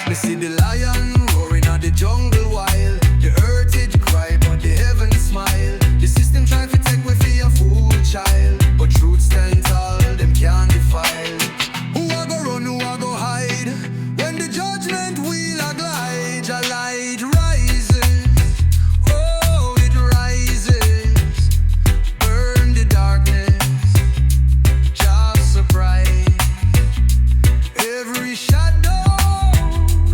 Me see the lion roaring at the jungle wild. The earth it cry, but the heavens smile. The system trying to take away for your fool child, but truth stand tall, them can't defile. Who a go run, who a go hide? When the judgment wheel a glide, a light rises. Oh, it rises. Burn the darkness, just surprise. Every shadow,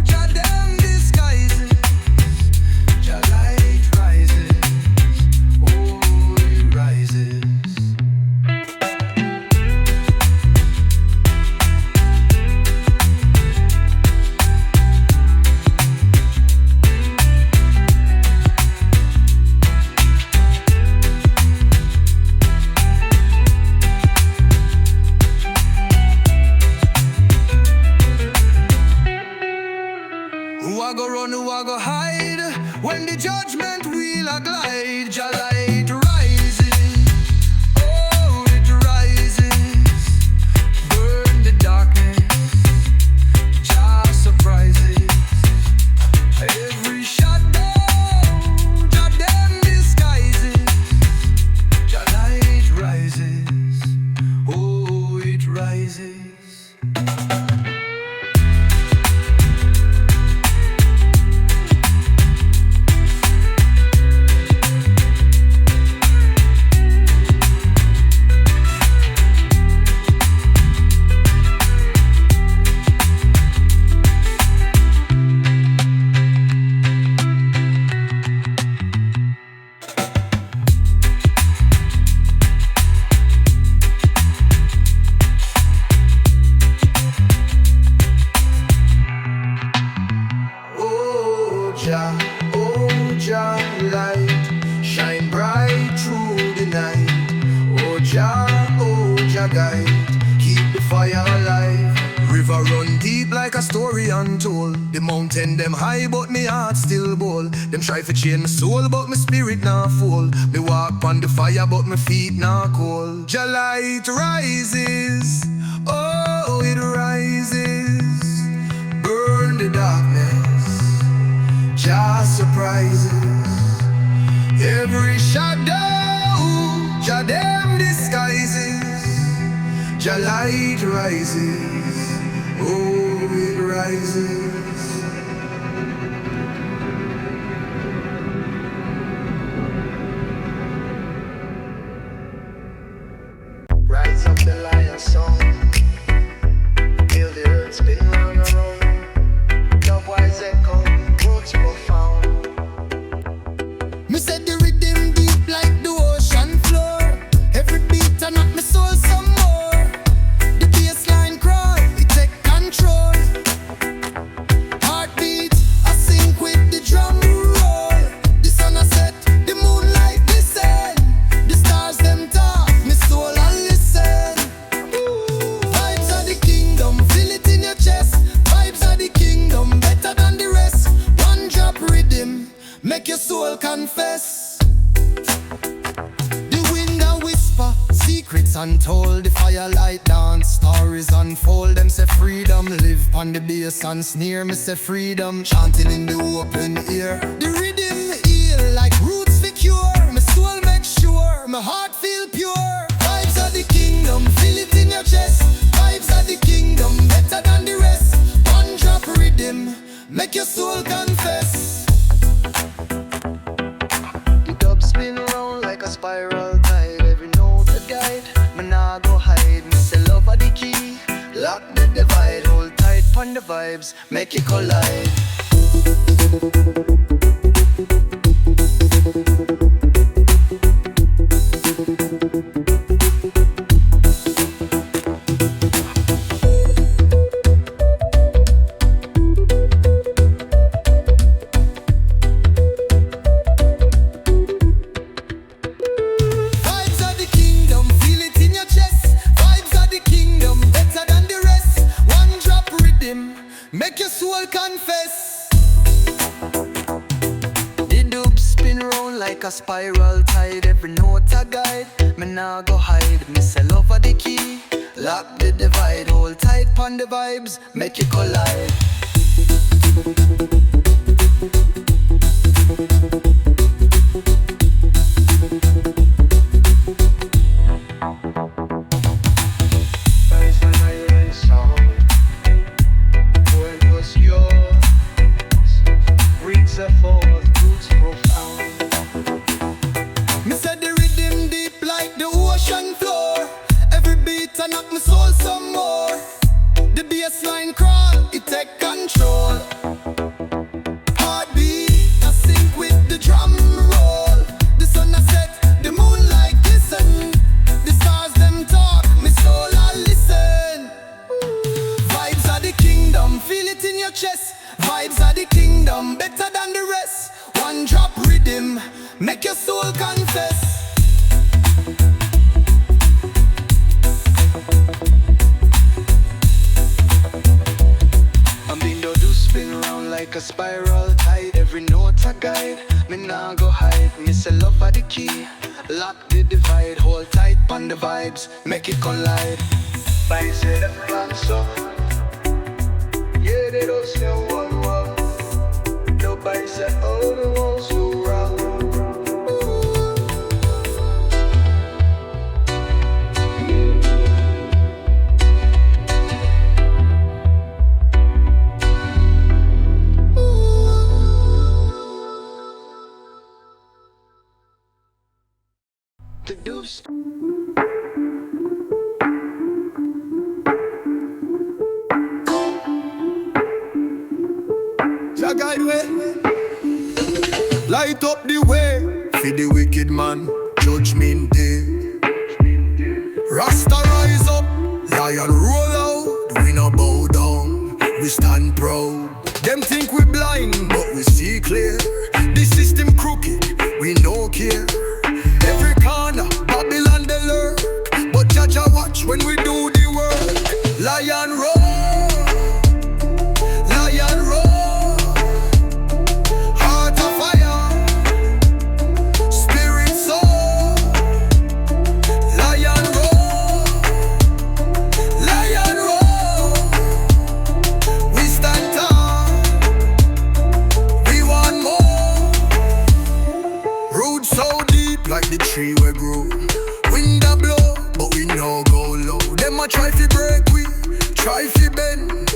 Jah them disguises. Jah light rises. Oh, it rises. Who a go run, who a go hide? When the judgment wheel a glide, Jah light rises. Oh, it rises. Burn the darkness, Jah surprises. Every shadow, Jah them disguises. Jah light rises. Oh, it rises. Oh Jah, light, shine bright through the night. Oh Jah, guide, keep the fire alive. River run deep like a story untold. The mountain them high, but me heart still bold. Them try to chain my soul, but my spirit not fall. Me walk on the fire, but my feet not cold. Jah light rises, oh it rises. Burn the darkness, Jah surprises. Every shadow, Jah them disguises. Jah light rises, oh it rises. Rise up the lion song, feel the earth spin round and round. Dub-wise echo, roots profound. Me said the rhythm deep like the ocean floor. Every beat and knock me soul some more. The bassline crawl, it take control. Heartbeat, I sync with the drum roll. The sun a set, the moonlight glisten. The stars them talk, me soul a listen. Vibes of the kingdom, feel it in your chest. Vibes of the kingdom, better than the rest. One drop rhythm, make your soul confess. The wind a whisper, secrets untold. The firelight dance, stories unfold. Them say freedom, live on the bass and snare. Me say freedom, chanting in the open air. The rhythm heal like roots for cure. My soul make sure, my heart feel pure. Vibes of the kingdom, feel it in your chest. Vibes of the kingdom, better than the rest. One drop rhythm, make your soul confess. The dub spin round like a spiral tide. Every note a guide, me nah go hide. Me say love of the key, lock the divide. Hold tight pon the vibes, make it collide. Make your soul confess. The dub spin round like a spiral tide. Every note a guide, me nah go hide. Me say love of the key, lock the divide. Hold tight pon the vibes, make it collide. kingdom better than the rest. One drop rhythm, make your soul confess. I'm being do spin round like a spiral tide. Every note a guide, me nah go hide. Me say love are the key, lock the divide. Hold tight on the vibes, make it collide. By say them wrong so, yeah they don't say one word. Nobody said all the ones who wrong. The deuce. Jah guide way, light up the way for the wicked man, judgment day. Rasta rise up, lion roll out. We no bow down, we stand proud. Them think we blind, but we see clear. The system crooked, we no care. Every corner, Babylon they lurk, but Jah watch when we do the work. Lion roar, lion roar, heart of fire, spirit soul. Lion roar, lion roar. We stand tall, we want more. Roots so deep like the tree we grow. Wind a blow, but we no go low. Them a try fi break we, try fi bend,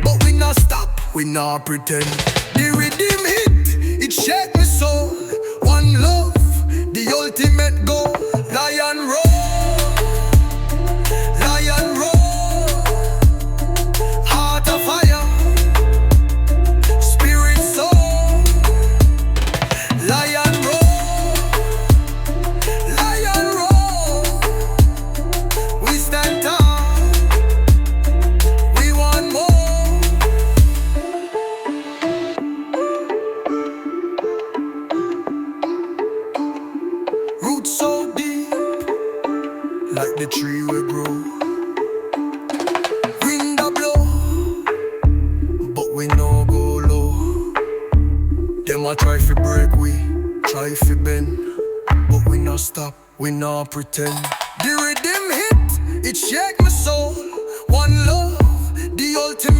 but we not stop, we not pretend. The rhythm hit, it shake me soul. One love, the ultimate goal. Lion roar, lion roar, heart of fire, spirit soul. Lion roar, lion roar. We stand tall, we want more. Roots so deep, like the tree we grow. Wind a blow, but we no go low. Them a try fi break we, try fi bend, but we not stop, we not pretend. The rhythm hit, it shake my soul. One love, the ultimate